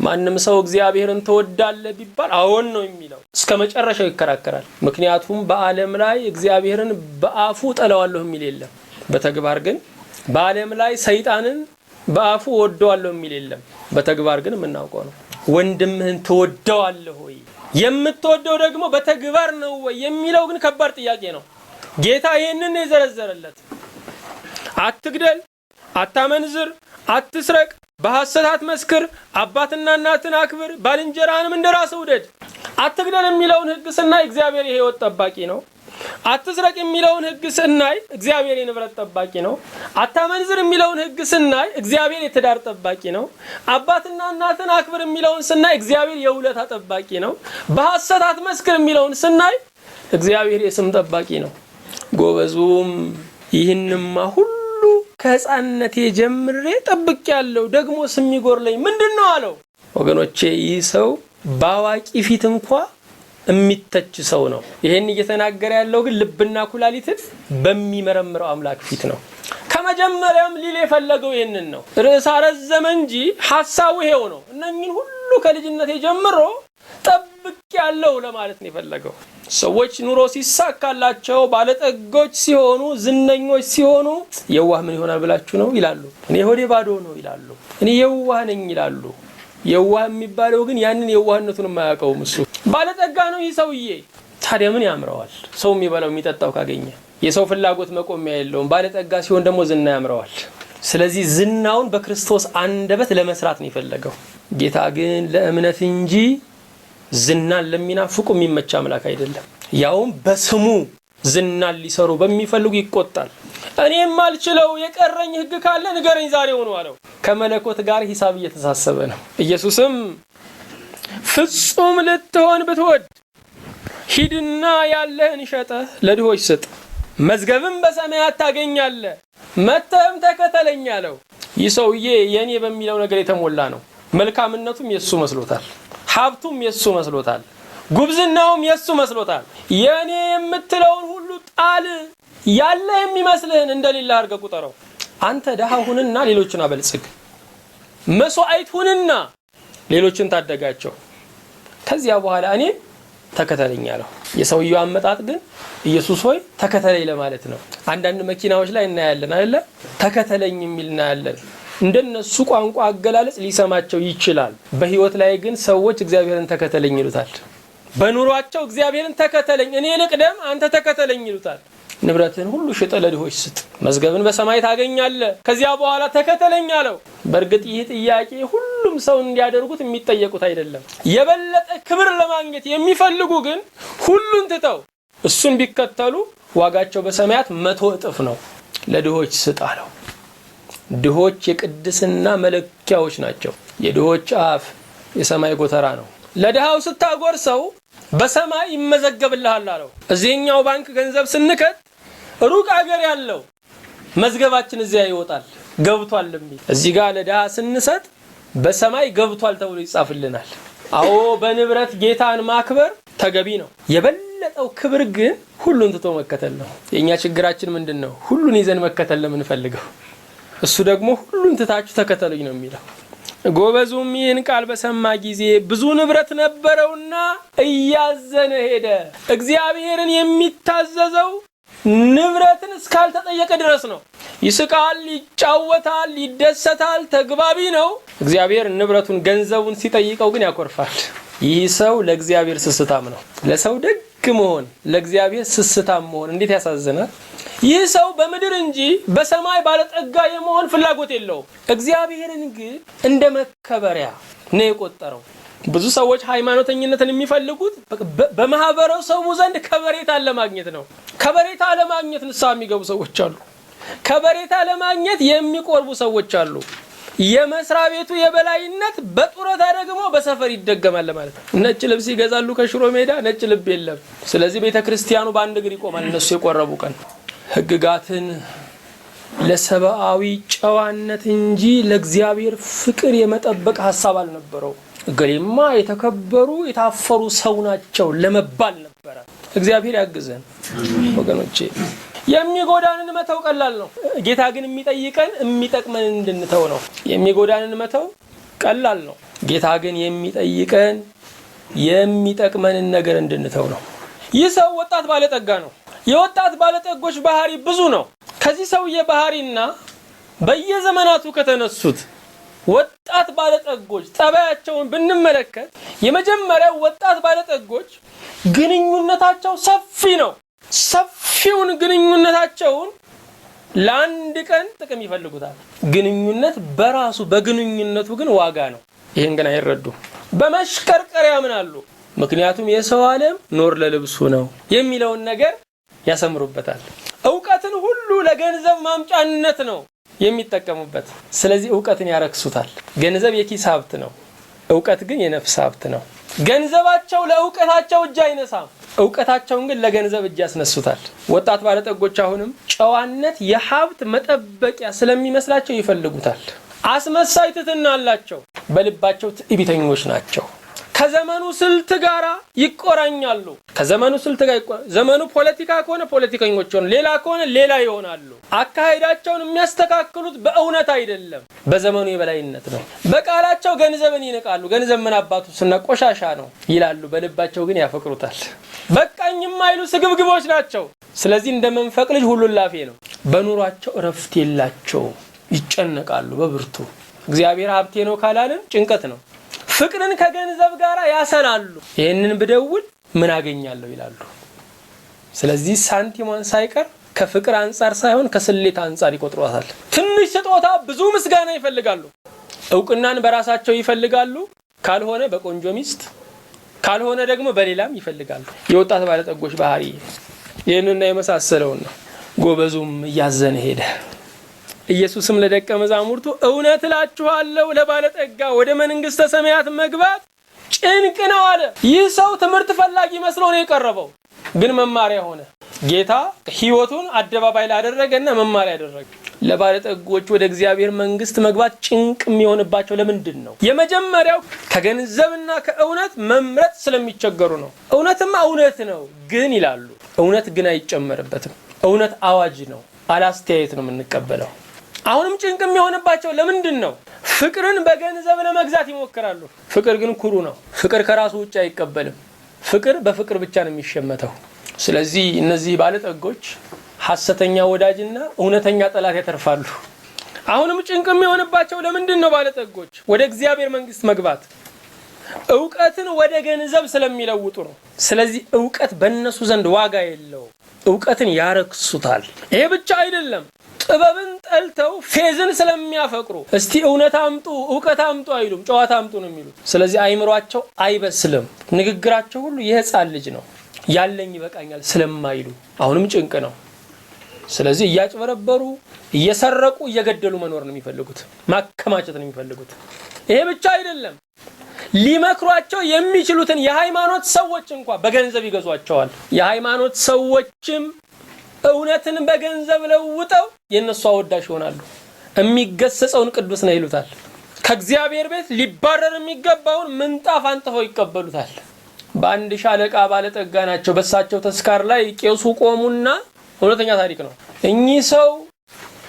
ማንም ሰው እግዚአብሔርን ትወዳለህ ቢባል አዎን ነው የሚለው። እስከ መጨረሻው ይከራከራል። ምክንያቱም በዓለም ላይ እግዚአብሔርን በአፉ ጠላዋለሁ የሚል የለም። በተግባር ግን በዓለም ላይ ሰይጣንን በአፉ ወደዋለሁ የሚል የለም። በተግባር ግን የምናውቀው ነው። ወንድምህን ትወደዋለህ ወይ? የምትወደው ደግሞ በተግባር ነው ወይ የሚለው ግን ከባድ ጥያቄ ነው። ጌታ ይህንን የዘረዘረለት አትግደል፣ አታመንዝር፣ አትስረቅ፣ በሐሰት አትመስክር፣ አባትና እናትን አክብር፣ ባልንጀራህንም እንደራስህ ውደድ። አትግደል የሚለውን ሕግ ስናይ እግዚአብሔር የሕይወት ጠባቂ ነው። አትስረቅ የሚለውን ሕግ ስናይ እግዚአብሔር የንብረት ጠባቂ ነው። አታመንዝር የሚለውን ሕግ ስናይ እግዚአብሔር የትዳር ጠባቂ ነው። አባትና እናትን አክብር የሚለውን ስናይ እግዚአብሔር የውለታ ጠባቂ ነው። በሐሰት አትመስክር የሚለውን ስናይ እግዚአብሔር የስም ጠባቂ ነው። ጎበዙም ይህንማ ሁሉ ከሕፃንነቴ ጀምሬ ጠብቄያለሁ፣ ደግሞ ስም ይጎርለኝ ምንድነው አለው። ወገኖቼ ይህ ሰው በአዋቂ ፊት እንኳ የሚተች ሰው ነው። ይሄን እየተናገረ ያለው ግን ልብና ኩላሊትን በሚመረምረው አምላክ ፊት ነው። ከመጀመሪያም ሊል የፈለገው ይሄንን ነው። ርዕስ አረዘመ እንጂ ሐሳቡ ይሄው ነው። እነኚህን ሁሉ ከልጅነቴ ጀምሮ ጠብቄያለሁ ለማለት ነው የፈለገው። ሰዎች ኑሮ ሲሳካላቸው፣ ባለጠጎች ሲሆኑ፣ ዝነኞች ሲሆኑ የዋህ ምን ይሆናል ብላችሁ ነው ይላሉ። እኔ ሆዴ ባዶ ነው ይላሉ። እኔ የዋህ ነኝ ይላሉ። የዋህ የሚባለው ግን ያንን የዋህነቱን የማያውቀውም እሱ ባለጠጋ ነው ይህ ሰውዬ። ታዲያ ምን ያምረዋል? ሰው የሚበላው የሚጠጣው ካገኘ የሰው ፍላጎት መቆሚያ የለውም። ባለጠጋ ሲሆን ደግሞ ዝና ያምረዋል። ስለዚህ ዝናውን በክርስቶስ አንደበት ለመስራት ነው የፈለገው። ጌታ ግን ለእምነት እንጂ ዝናን ለሚናፍቁ የሚመች አምላክ አይደለም። ያውም በስሙ ዝናን ሊሰሩ በሚፈልጉ ይቆጣል። እኔም አልችለው የቀረኝ ሕግ ካለ ንገረኝ ዛሬውኑ አለው። ከመለኮት ጋር ሂሳብ እየተሳሰበ ነው። ኢየሱስም ፍጹም ልትሆን ብትወድ ሂድና ያለህን ሸጠህ ለድሆች ስጥ፣ መዝገብም በሰማያት ታገኛለህ፣ መጥተህም ተከተለኝ አለው። ይህ ሰውዬ የኔ በሚለው ነገር የተሞላ ነው። መልካምነቱም የሱ መስሎታል፣ ሀብቱም የሱ መስሎታል፣ ጉብዝናውም የሱ መስሎታል። የኔ የምትለውን ሁሉ ጣል፣ ያለ የሚመስልህን እንደሌላ አድርገህ ቁጠረው። አንተ ደሃ ሁንና ሌሎችን አበልጽግ፣ መስዋዕት ሁንና ሌሎችን ታደጋቸው፣ ከዚያ በኋላ እኔ ተከተለኝ አለው። የሰውየው አመጣጥ ግን ኢየሱስ ሆይ ተከተለኝ ለማለት ነው። አንዳንድ መኪናዎች ላይ እናያለን አይደለ? ተከተለኝ የሚል እናያለን። እንደነሱ ቋንቋ አገላለጽ ሊሰማቸው ይችላል። በህይወት ላይ ግን ሰዎች እግዚአብሔርን ተከተለኝ ይሉታል። በኑሯቸው እግዚአብሔርን ተከተለኝ፣ እኔ ልቅደም፣ አንተ ተከተለኝ ይሉታል። ንብረትን ሁሉ ሽጠ ለድሆች ስጥ፣ መዝገብን በሰማይ ታገኛለህ፣ ከዚያ በኋላ ተከተለኝ አለው። በእርግጥ ይህ ጥያቄ ሁሉም ሰው እንዲያደርጉት የሚጠየቁት አይደለም። የበለጠ ክብር ለማግኘት የሚፈልጉ ግን ሁሉን ትተው እሱን ቢከተሉ ዋጋቸው በሰማያት 100 እጥፍ ነው። ለድሆች ስጥ አለው። ድሆች የቅድስና መለኪያዎች ናቸው። የድሆች አፍ የሰማይ ጎተራ ነው። ለድሃው ስታጎርሰው በሰማይ ይመዘገብልሃል አለው። እዚህኛው ባንክ ገንዘብ ስንከት ሩቅ አገር ያለው መዝገባችን እዚያ ይወጣል ገብቷል የሚል፣ እዚህ ጋር ለድሃ ስንሰጥ በሰማይ ገብቷል ተብሎ ይጻፍልናል። አዎ በንብረት ጌታን ማክበር ተገቢ ነው። የበለጠው ክብር ግን ሁሉን ትቶ መከተል ነው። የኛ ችግራችን ምንድነው? ሁሉን ይዘን መከተል ለምንፈልገው፣ እሱ ደግሞ ሁሉን ትታችሁ ተከተሉኝ ነው የሚለው። ጎበዙም ይህን ቃል በሰማ ጊዜ ብዙ ንብረት ነበረውና እያዘነ ሄደ። እግዚአብሔርን የሚታዘዘው ንብረትን እስካልተጠየቀ ድረስ ነው። ይስቃል፣ ይጫወታል፣ ይደሰታል፣ ተግባቢ ነው። እግዚአብሔር ንብረቱን ገንዘቡን ሲጠይቀው ግን ያኮርፋል። ይህ ሰው ለእግዚአብሔር ስስታም ነው። ለሰው ደግ መሆን፣ ለእግዚአብሔር ስስታም መሆን እንዴት ያሳዝናል። ይህ ሰው በምድር እንጂ በሰማይ ባለጠጋ የመሆን ፍላጎት የለውም። እግዚአብሔርን ግን እንደ መከበሪያ ነው የቆጠረው። ብዙ ሰዎች ሃይማኖተኝነትን የሚፈልጉት በማህበረሰቡ ዘንድ ከበሬታን ለማግኘት ነው። ከበሬታ ለማግኘት ንስሐ የሚገቡ ሰዎች አሉ። ከበሬታ ለማግኘት የሚቆርቡ ሰዎች አሉ። የመስሪያ ቤቱ የበላይነት በጡረታ ደግሞ በሰፈር ይደገማል ማለት ነው። ነጭ ልብስ ይገዛሉ ከሽሮ ሜዳ፣ ነጭ ልብ የለም። ስለዚህ ቤተክርስቲያኑ በአንድ እግር ይቆማል እነሱ የቆረቡ ቀን። ሕግጋትን ለሰብአዊ ጨዋነት እንጂ ለእግዚአብሔር ፍቅር የመጠበቅ ሐሳብ አልነበረው። ገሌማ የተከበሩ የታፈሩ ሰው ናቸው ለመባል ነበረ። እግዚአብሔር ያግዘን ወገኖቼ። የሚጎዳንን መተው ቀላል ነው። ጌታ ግን የሚጠይቀን የሚጠቅመን እንድንተው ነው። የሚጎዳንን መተው ቀላል ነው። ጌታ ግን የሚጠይቀን የሚጠቅመንን ነገር እንድንተው ነው። ይህ ሰው ወጣት ባለጠጋ ነው። የወጣት ባለጠጎች ባህሪ ብዙ ነው። ከዚህ ሰውዬ ባህሪና በየዘመናቱ ከተነሱት ወጣት ባለጠጎች ጠባያቸውን ብንመለከት የመጀመሪያው ወጣት ባለጠጎች ግንኙነታቸው ሰፊ ነው። ሰፊውን ግንኙነታቸውን ለአንድ ቀን ጥቅም ይፈልጉታል። ግንኙነት በራሱ በግንኙነቱ ግን ዋጋ ነው። ይሄን ግን አይረዱም። በመሽቀርቀር ያምናሉ። ምክንያቱም የሰው ዓለም ኖር ለልብሱ ነው የሚለውን ነገር ያሰምሩበታል። ዕውቀትን ሁሉ ለገንዘብ ማምጫነት ነው የሚጠቀሙበት። ስለዚህ ዕውቀትን ያረክሱታል። ገንዘብ የኪስ ሀብት ነው፣ ዕውቀት ግን የነፍስ ሀብት ነው። ገንዘባቸው ለዕውቀታቸው እጅ አይነሳም፣ ዕውቀታቸውን ግን ለገንዘብ እጅ ያስነሱታል። ወጣት ባለጠጎች አሁንም ጨዋነት የሀብት መጠበቂያ ስለሚመስላቸው ይፈልጉታል። አስመሳይ ትሕትና አላቸው፣ በልባቸው ትዕቢተኞች ናቸው። ከዘመኑ ስልት ጋራ ይቆራኛሉ። ከዘመኑ ስልት ጋር ዘመኑ ፖለቲካ ከሆነ ፖለቲከኞች ሆነ፣ ሌላ ከሆነ ሌላ ይሆናሉ። አካሄዳቸውን የሚያስተካክሉት በእውነት አይደለም፣ በዘመኑ የበላይነት ነው። በቃላቸው ገንዘብን ይንቃሉ። ገንዘብ ምን አባቱ ስና ቆሻሻ ነው ይላሉ፣ በልባቸው ግን ያፈቅሩታል። በቃኝም አይሉ ስግብግቦች ናቸው። ስለዚህ እንደ መንፈቅ ልጅ ሁሉን ላፌ ነው። በኑሯቸው እረፍት የላቸውም፣ ይጨነቃሉ በብርቱ። እግዚአብሔር ሀብቴ ነው ካላልን ጭንቀት ነው። ፍቅርን ከገንዘብ ጋር ያሰናሉ። ይህንን ብደውል ምን አገኛለሁ ይላሉ። ስለዚህ ሳንቲሟን ሳይቀር ከፍቅር አንጻር ሳይሆን ከስሌት አንጻር ይቆጥሯታል። ትንሽ ስጦታ ብዙ ምስጋና ይፈልጋሉ። ዕውቅናን በራሳቸው ይፈልጋሉ፣ ካልሆነ በቆንጆ ሚስት፣ ካልሆነ ደግሞ በሌላም ይፈልጋሉ። የወጣት ባለጠጎች ባህሪ ይህንና የመሳሰለውን ነው። ጎበዙም እያዘነ ሄደ። ኢየሱስም ለደቀ መዛሙርቱ እውነት እላችኋለሁ ለባለጠጋ ወደ መንግሥተ ሰማያት መግባት ጭንቅ ነው አለ። ይህ ሰው ትምህርት ፈላጊ መስሎ ነው የቀረበው፣ ግን መማሪያ ሆነ። ጌታ ሕይወቱን አደባባይ ላደረገና መማሪያ ያደረገ። ለባለጠጎች ወደ እግዚአብሔር መንግሥት መግባት ጭንቅ የሚሆንባቸው ለምንድን ነው? የመጀመሪያው ከገንዘብና ከእውነት መምረጥ ስለሚቸገሩ ነው። እውነትማ እውነት ነው ግን ይላሉ። እውነት ግን አይጨመርበትም። እውነት አዋጅ ነው፣ አላስተያየት ነው የምንቀበለው። አሁንም ጭንቅ የሚሆንባቸው ለምንድን ነው? ፍቅርን በገንዘብ ለመግዛት ይሞክራሉ። ፍቅር ግን ኩሩ ነው። ፍቅር ከራሱ ውጭ አይቀበልም። ፍቅር በፍቅር ብቻ ነው የሚሸመተው። ስለዚህ እነዚህ ባለጠጎች ሐሰተኛ ወዳጅና እውነተኛ ጠላት ያተርፋሉ። አሁንም ጭንቅ የሚሆንባቸው ለምንድን ነው? ባለጠጎች ወደ እግዚአብሔር መንግሥት መግባት ዕውቀትን ወደ ገንዘብ ስለሚለውጡ ነው። ስለዚህ ዕውቀት በእነሱ ዘንድ ዋጋ የለውም። ዕውቀትን ያረክሱታል። ይሄ ብቻ አይደለም፣ ጥበብን ጠልተው ፌዝን ስለሚያፈቅሩ እስቲ እውነት አምጡ ዕውቀት አምጡ አይሉም፣ ጨዋታ አምጡ ነው የሚሉት። ስለዚህ አይምሯቸው አይበስልም። ንግግራቸው ሁሉ የሕፃን ልጅ ነው። ያለኝ ይበቃኛል ስለማይሉ አሁንም ጭንቅ ነው። ስለዚህ እያጭበረበሩ እየሰረቁ እየገደሉ መኖር ነው የሚፈልጉት፣ ማከማቸት ነው የሚፈልጉት። ይሄ ብቻ አይደለም፣ ሊመክሯቸው የሚችሉትን የሃይማኖት ሰዎች እንኳን በገንዘብ ይገዟቸዋል። የሃይማኖት ሰዎችም እውነትን በገንዘብ ለውጠው የነሱ አወዳሽ ይሆናሉ። የሚገሰጸውን ቅዱስ ነው ይሉታል። ከእግዚአብሔር ቤት ሊባረር የሚገባውን ምንጣፍ አንጥፈው ይቀበሉታል። በአንድ ሻለቃ ባለጠጋ ናቸው። በሳቸው ተስካር ላይ ቄሱ ቆሙና፣ እውነተኛ ታሪክ ነው። እኚህ ሰው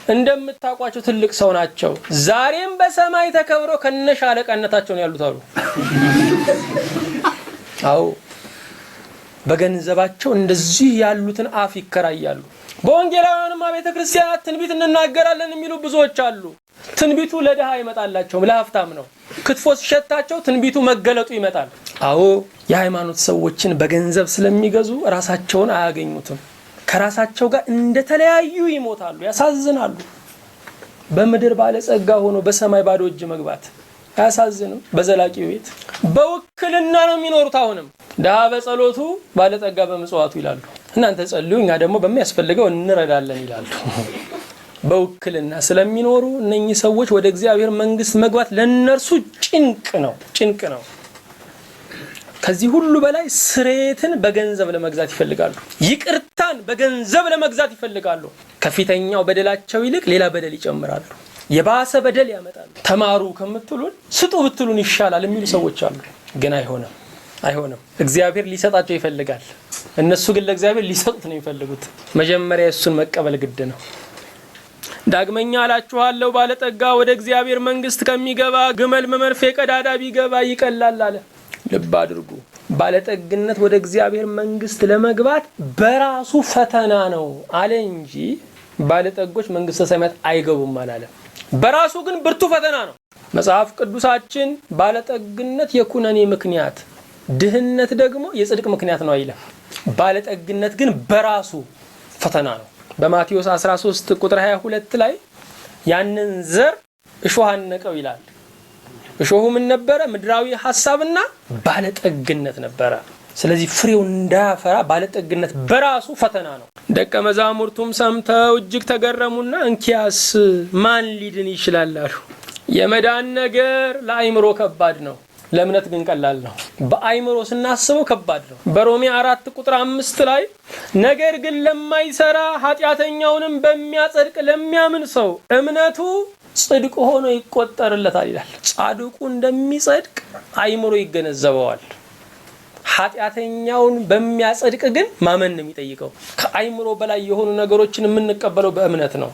እንደምታውቋቸው ትልቅ ሰው ናቸው። ዛሬም በሰማይ ተከብረው ከነሻለቃነታቸው ነው ያሉት አሉ። አዎ በገንዘባቸው እንደዚህ ያሉትን አፍ ይከራያሉ። በወንጌላውያንማ ቤተክርስቲያናት ትንቢት እንናገራለን የሚሉ ብዙዎች አሉ። ትንቢቱ ለድሃ አይመጣላቸውም፣ ለሀብታም ነው። ክትፎ ሲሸታቸው ትንቢቱ መገለጡ ይመጣል። አዎ የሃይማኖት ሰዎችን በገንዘብ ስለሚገዙ ራሳቸውን አያገኙትም። ከራሳቸው ጋር እንደተለያዩ ይሞታሉ፣ ያሳዝናሉ። በምድር ባለጸጋ ሆኖ በሰማይ ባዶ እጅ መግባት አያሳዝንም? በዘላቂው ቤት በውክልና ነው የሚኖሩት። አሁንም ድሃ በጸሎቱ ባለጸጋ በምጽዋቱ ይላሉ። እናንተ ጸልዩ፣ እኛ ደግሞ በሚያስፈልገው እንረዳለን ይላሉ። በውክልና ስለሚኖሩ እነኚህ ሰዎች ወደ እግዚአብሔር መንግስት መግባት ለነርሱ ጭንቅ ነው። ከዚህ ሁሉ በላይ ስሬትን በገንዘብ ለመግዛት ይፈልጋሉ። ይቅርታን በገንዘብ ለመግዛት ይፈልጋሉ። ከፊተኛው በደላቸው ይልቅ ሌላ በደል ይጨምራሉ። የባሰ በደል ያመጣሉ። ተማሩ ከምትሉን ስጡ ብትሉን ይሻላል የሚሉ ሰዎች አሉ። ግን አይሆንም። እግዚአብሔር ሊሰጣቸው ይፈልጋል። እነሱ ግን ለእግዚአብሔር ሊሰጡት ነው የሚፈልጉት። መጀመሪያ እሱን መቀበል ግድ ነው። ዳግመኛ አላችኋለሁ ባለጠጋ ወደ እግዚአብሔር መንግስት ከሚገባ ግመል በመርፌ ቀዳዳ ቢገባ ይቀላል አለ። ልብ አድርጉ። ባለጠግነት ወደ እግዚአብሔር መንግስት ለመግባት በራሱ ፈተና ነው አለ እንጂ ባለጠጎች መንግስተ ሰማያት አይገቡም አላለም። በራሱ ግን ብርቱ ፈተና ነው። መጽሐፍ ቅዱሳችን ባለጠግነት የኩነኔ ምክንያት፣ ድህነት ደግሞ የጽድቅ ምክንያት ነው አይልም። ባለጠግነት ግን በራሱ ፈተና ነው። በማቴዎስ 13 ቁጥር 22 ላይ ያንን ዘር እሾህ አነቀው ይላል። እሾሁ ምን ነበረ? ምድራዊ ሐሳብና ባለጠግነት ነበረ። ስለዚህ ፍሬው እንዳያፈራ ባለጠግነት በራሱ ፈተና ነው። ደቀ መዛሙርቱም ሰምተው እጅግ ተገረሙና እንኪያስ ማን ሊድን ይችላል አሉ። የመዳን ነገር ለአይምሮ ከባድ ነው፣ ለእምነት ግን ቀላል ነው። በአይምሮ ስናስበው ከባድ ነው። በሮሜ 4 ቁጥር 5 ላይ ነገር ግን ለማይሰራ ኃጢአተኛውንም በሚያጸድቅ ለሚያምን ሰው እምነቱ ጽድቅ ሆኖ ይቆጠርለታል ይላል። ጻድቁ እንደሚጸድቅ አይምሮ ይገነዘበዋል። ኃጢአተኛውን በሚያጸድቅ ግን ማመን ነው የሚጠይቀው። ከአይምሮ በላይ የሆኑ ነገሮችን የምንቀበለው በእምነት ነው።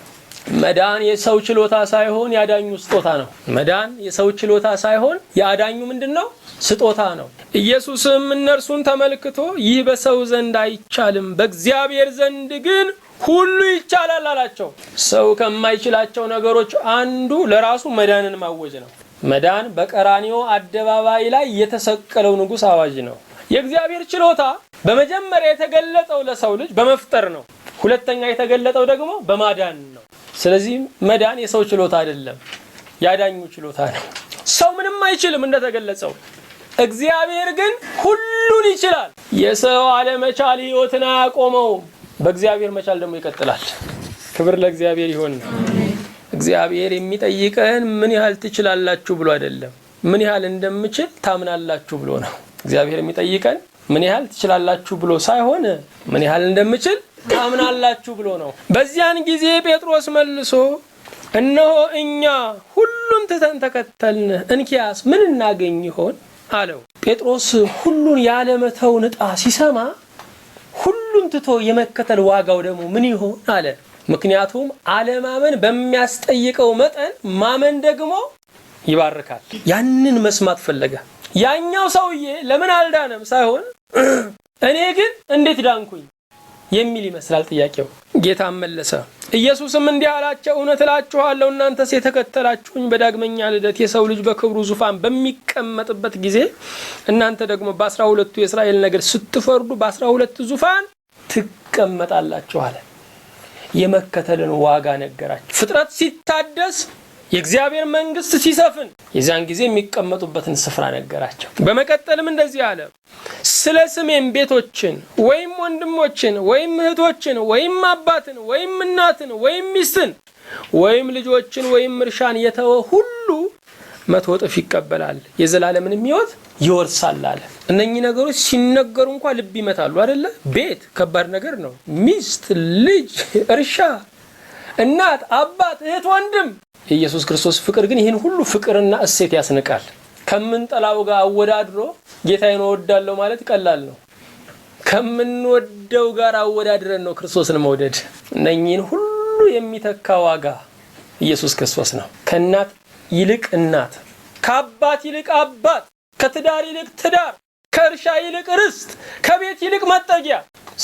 መዳን የሰው ችሎታ ሳይሆን ያዳኙ ስጦታ ነው። መዳን የሰው ችሎታ ሳይሆን ያዳኙ ምንድነው? ስጦታ ነው። ኢየሱስም እነርሱን ተመልክቶ ይህ በሰው ዘንድ አይቻልም፣ በእግዚአብሔር ዘንድ ግን ሁሉ ይቻላል አላቸው። ሰው ከማይችላቸው ነገሮች አንዱ ለራሱ መዳንን ማወጅ ነው። መዳን በቀራንዮ አደባባይ ላይ የተሰቀለው ንጉሥ አዋጅ ነው። የእግዚአብሔር ችሎታ በመጀመሪያ የተገለጠው ለሰው ልጅ በመፍጠር ነው። ሁለተኛ የተገለጠው ደግሞ በማዳን ነው። ስለዚህ መዳን የሰው ችሎታ አይደለም፣ ያዳኙ ችሎታ ነው። ሰው ምንም አይችልም እንደተገለጸው፣ እግዚአብሔር ግን ሁሉን ይችላል። የሰው አለመቻል ሕይወትን አያቆመውም፣ በእግዚአብሔር መቻል ደግሞ ይቀጥላል። ክብር ለእግዚአብሔር ይሁን። እግዚአብሔር የሚጠይቀን ምን ያህል ትችላላችሁ ብሎ አይደለም፣ ምን ያህል እንደምችል ታምናላችሁ ብሎ ነው። እግዚአብሔር የሚጠይቀን ምን ያህል ትችላላችሁ ብሎ ሳይሆን ምን ያህል እንደምችል ታምናላችሁ ብሎ ነው። በዚያን ጊዜ ጴጥሮስ መልሶ እነሆ እኛ ሁሉን ትተን ተከተልን፣ እንኪያስ ምን እናገኝ ይሆን አለው። ጴጥሮስ ሁሉን ያለመተውን ዕጣ ሲሰማ ሁሉን ትቶ የመከተል ዋጋው ደግሞ ምን ይሆን አለ። ምክንያቱም አለማመን በሚያስጠይቀው መጠን ማመን ደግሞ ይባርካል። ያንን መስማት ፈለገ። ያኛው ሰውዬ ለምን አልዳነም ሳይሆን እኔ ግን እንዴት ዳንኩኝ የሚል ይመስላል ጥያቄው። ጌታ መለሰ። ኢየሱስም እንዲህ አላቸው፣ እውነት እላችኋለሁ እናንተስ የተከተላችሁኝ በዳግመኛ ልደት የሰው ልጅ በክብሩ ዙፋን በሚቀመጥበት ጊዜ እናንተ ደግሞ በ12ቱ የእስራኤል ነገድ ስትፈርዱ በ12 ዙፋን ትቀመጣላችሁ አለ። የመከተልን ዋጋ ነገራቸው። ፍጥረት ሲታደስ የእግዚአብሔር መንግስት ሲሰፍን የዛን ጊዜ የሚቀመጡበትን ስፍራ ነገራቸው። በመቀጠልም እንደዚህ አለ፣ ስለ ስሜም ቤቶችን ወይም ወንድሞችን ወይም እህቶችን ወይም አባትን ወይም እናትን ወይም ሚስትን ወይም ልጆችን ወይም እርሻን የተወ ሁሉ 100 እጥፍ ይቀበላል፣ የዘላለምን ሕይወት ይወርሳል አለ። እነኚህ ነገሮች ሲነገሩ እንኳን ልብ ይመታሉ አይደለ? ቤት ከባድ ነገር ነው። ሚስት፣ ልጅ፣ እርሻ፣ እናት፣ አባት፣ እህት፣ ወንድም። የኢየሱስ ክርስቶስ ፍቅር ግን ይህን ሁሉ ፍቅርና እሴት ያስንቃል። ከምንጠላው ጋር አወዳድሮ ጌታዬን እወዳለሁ ማለት ቀላል ነው። ከምንወደው ጋር አወዳድረን ነው ክርስቶስን መውደድ። እነኚህን ሁሉ የሚተካ ዋጋ ኢየሱስ ክርስቶስ ነው። ከእናት ይልቅ እናት፣ ከአባት ይልቅ አባት፣ ከትዳር ይልቅ ትዳር፣ ከእርሻ ይልቅ ርስት፣ ከቤት ይልቅ መጠጊያ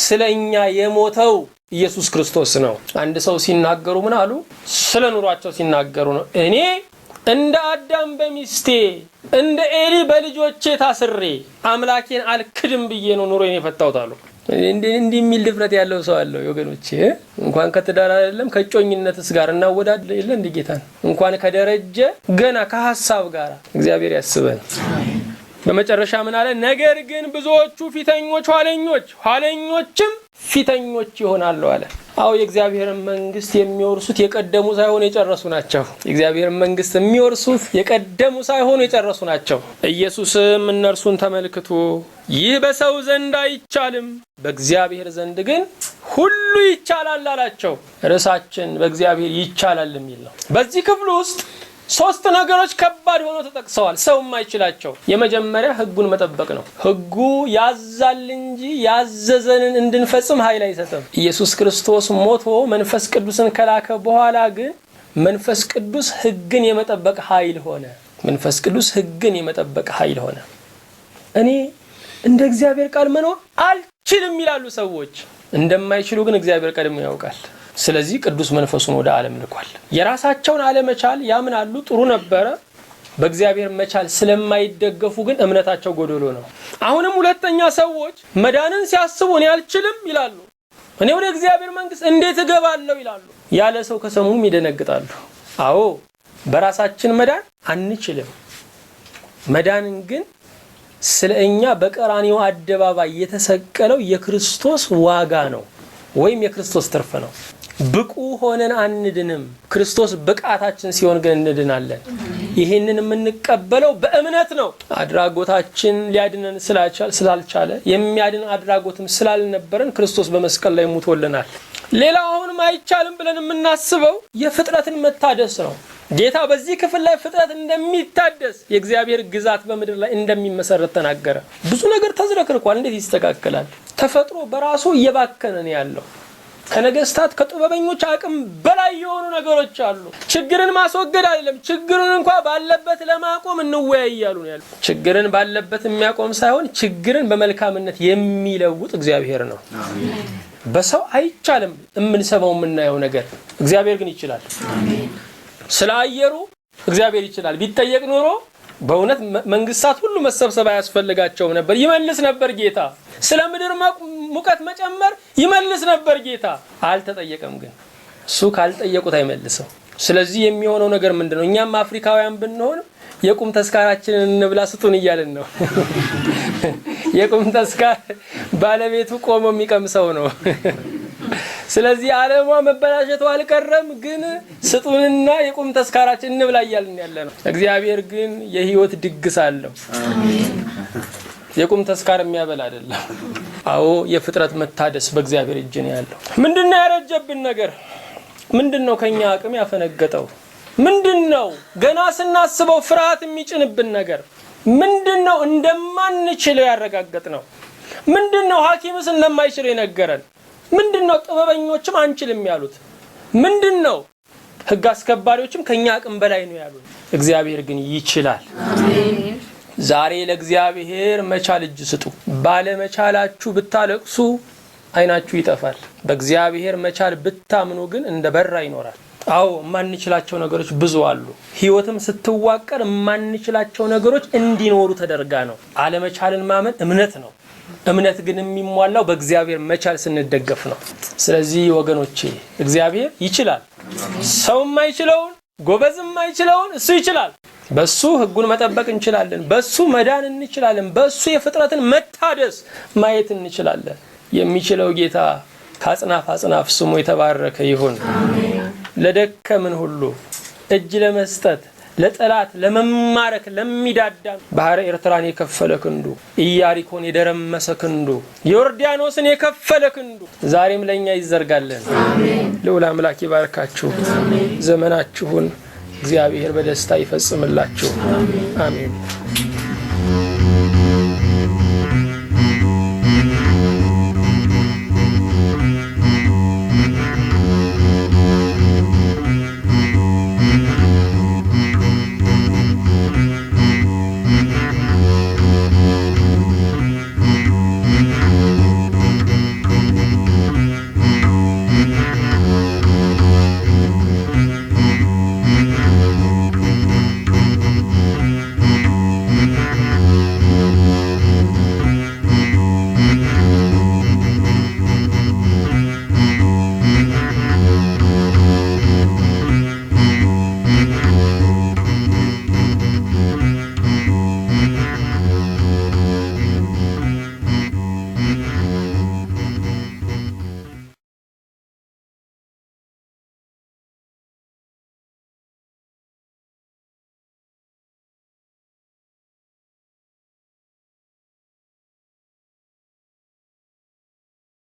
ስለኛ የሞተው ኢየሱስ ክርስቶስ ነው። አንድ ሰው ሲናገሩ ምን አሉ? ስለ ኑሯቸው ሲናገሩ ነው እኔ እንደ አዳም በሚስቴ እንደ ኤሊ በልጆቼ ታስሬ አምላኬን አልክድም ብዬ ነው ኑሮዬን የፈታሁት አሉ። እንዲህ የሚል ድፍረት ያለው ሰው አለ ወገኖቼ። እንኳን ከትዳር አይደለም ከጮኝነትስ ጋር እናወዳድ የለ እንደ ጌታን እንኳን ከደረጀ ገና ከሐሳብ ጋር እግዚአብሔር ያስበን። በመጨረሻ ምን አለ? ነገር ግን ብዙዎቹ ፊተኞች ኋለኞች፣ ኋለኞችም ፊተኞች ይሆናሉ አለ። አዎ የእግዚአብሔርን መንግስት የሚወርሱት የቀደሙ ሳይሆኑ የጨረሱ ናቸው። የእግዚአብሔርን መንግስት የሚወርሱት የቀደሙ ሳይሆኑ የጨረሱ ናቸው። ኢየሱስም እነርሱን ተመልክቶ ይህ በሰው ዘንድ አይቻልም፣ በእግዚአብሔር ዘንድ ግን ሁሉ ይቻላል አላቸው። ርዕሳችን በእግዚአብሔር ይቻላል የሚል ነው። በዚህ ክፍል ውስጥ 3 ነገሮች ከባድ ሆነው ተጠቅሰዋል፣ ሰው የማይችላቸው። የመጀመሪያ ህጉን መጠበቅ ነው። ህጉ ያዛል እንጂ ያዘዘንን እንድንፈጽም ኃይል አይሰጥም። ኢየሱስ ክርስቶስ ሞቶ መንፈስ ቅዱስን ከላከ በኋላ ግን መንፈስ ቅዱስ ህግን የመጠበቅ ኃይል ሆነ። መንፈስ ቅዱስ ህግን የመጠበቅ ኃይል ሆነ። እኔ እንደ እግዚአብሔር ቃል መኖር አልችልም ይላሉ ሰዎች። እንደማይችሉ ግን እግዚአብሔር ቀድሞ ያውቃል። ስለዚህ ቅዱስ መንፈሱን ወደ ዓለም ልኳል። የራሳቸውን አለመቻል ያምናሉ፣ ጥሩ ነበረ። በእግዚአብሔር መቻል ስለማይደገፉ ግን እምነታቸው ጎዶሎ ነው። አሁንም ሁለተኛ ሰዎች መዳንን ሲያስቡ እኔ አልችልም ይላሉ። እኔ ወደ እግዚአብሔር መንግስት እንዴት እገባለሁ ይላሉ። ያለ ሰው ከሰሙም ይደነግጣሉ። አዎ በራሳችን መዳን አንችልም። መዳንን ግን ስለኛ በቀራንዮ አደባባይ የተሰቀለው የክርስቶስ ዋጋ ነው ወይም የክርስቶስ ትርፍ ነው። ብቁ ሆነን አንድንም። ክርስቶስ ብቃታችን ሲሆን ግን እንድናለን። ይሄንን የምንቀበለው በእምነት ነው። አድራጎታችን ሊያድነን ስላልቻለ የሚያድን አድራጎትም ስላልነበረን ክርስቶስ በመስቀል ላይ ሞቶልናል። ሌላው አሁንም አይቻልም ብለን የምናስበው የፍጥረትን መታደስ ነው። ጌታ በዚህ ክፍል ላይ ፍጥረት እንደሚታደስ የእግዚአብሔር ግዛት በምድር ላይ እንደሚመሰረት ተናገረ። ብዙ ነገር ተዝረክርኳል። እንዴት ይስተካከላል? ተፈጥሮ በራሱ እየባከነ ነው ያለው። ከነገስታት ከጥበበኞች አቅም በላይ የሆኑ ነገሮች አሉ። ችግርን ማስወገድ አይደለም፣ ችግሩን እንኳን ባለበት ለማቆም እንወያያሉ ነው ያለው። ችግርን ባለበት የሚያቆም ሳይሆን ችግርን በመልካምነት የሚለውጥ እግዚአብሔር ነው። በሰው አይቻልም የምንሰማው የምናየው ነገር፣ እግዚአብሔር ግን ይችላል። ስለ አየሩ እግዚአብሔር ይችላል። ቢጠየቅ ኖሮ በእውነት መንግስታት ሁሉ መሰብሰብ አያስፈልጋቸውም ነበር፣ ይመልስ ነበር ጌታ። ስለ ምድር ሙቀት መጨመር ይመልስ ነበር ጌታ። አልተጠየቀም። ግን እሱ ካልጠየቁት አይመልሰው። ስለዚህ የሚሆነው ነገር ምንድነው? እኛም አፍሪካውያን ብንሆን የቁም ተስካራችንን እንብላ ስጡን እያልን ነው። የቁም ተስካር ባለቤቱ ቆሞ የሚቀምሰው ነው። ስለዚህ ዓለሟ መበላሸቱ አልቀረም፣ ግን ስጡንና የቁም ተስካራችን እንብላ እያልን ያለ ነው። እግዚአብሔር ግን የህይወት ድግስ አለው። የቁም ተስካር የሚያበላ አይደለም። አዎ የፍጥረት መታደስ በእግዚአብሔር እጅ ነው ያለው። ምንድነው ያረጀብን ነገር? ምንድነው ከኛ አቅም ያፈነገጠው? ምንድነው ገና ስናስበው ፍርሃት የሚጭንብን ነገር? ምንድነው እንደማንችለው ያረጋገጥነው? ምንድነው ሐኪምስ እንደማይችለው የነገረን? ምንድነው ጥበበኞችም አንችልም ያሉት? ምንድነው ህግ አስከባሪዎችም ከኛ አቅም በላይ ነው ያሉት? እግዚአብሔር ግን ይችላል። አሜን። ዛሬ ለእግዚአብሔር መቻል እጅ ስጡ። ባለመቻላችሁ ብታለቅሱ አይናችሁ ይጠፋል። በእግዚአብሔር መቻል ብታምኑ ግን እንደ በራ ይኖራል። አዎ የማንችላቸው ነገሮች ብዙ አሉ። ህይወትም ስትዋቀር የማንችላቸው ነገሮች እንዲኖሩ ተደርጋ ነው። አለመቻልን ማመን እምነት ነው። እምነት ግን የሚሟላው በእግዚአብሔር መቻል ስንደገፍ ነው። ስለዚህ ወገኖቼ እግዚአብሔር ይችላል። ሰው የማይችለውን ጎበዝ የማይችለውን እሱ ይችላል። በሱ ህጉን መጠበቅ እንችላለን። በሱ መዳን እንችላለን። በሱ የፍጥረትን መታደስ ማየት እንችላለን። የሚችለው ጌታ ከአጽናፍ አጽናፍ ስሙ የተባረከ ይሁን። ለደከምን ሁሉ እጅ ለመስጠት ለጠላት ለመማረክ ለሚዳዳ ባህረ ኤርትራን የከፈለ ክንዱ፣ ኢያሪኮን የደረመሰ ክንዱ፣ ዮርዳኖስን የከፈለ ክንዱ ዛሬም ለኛ ይዘርጋለን። አሜን። ልዑል አምላክ ይባርካችሁ። ዘመናችሁን እግዚአብሔር በደስታ ይፈጽምላችሁ። አሜን።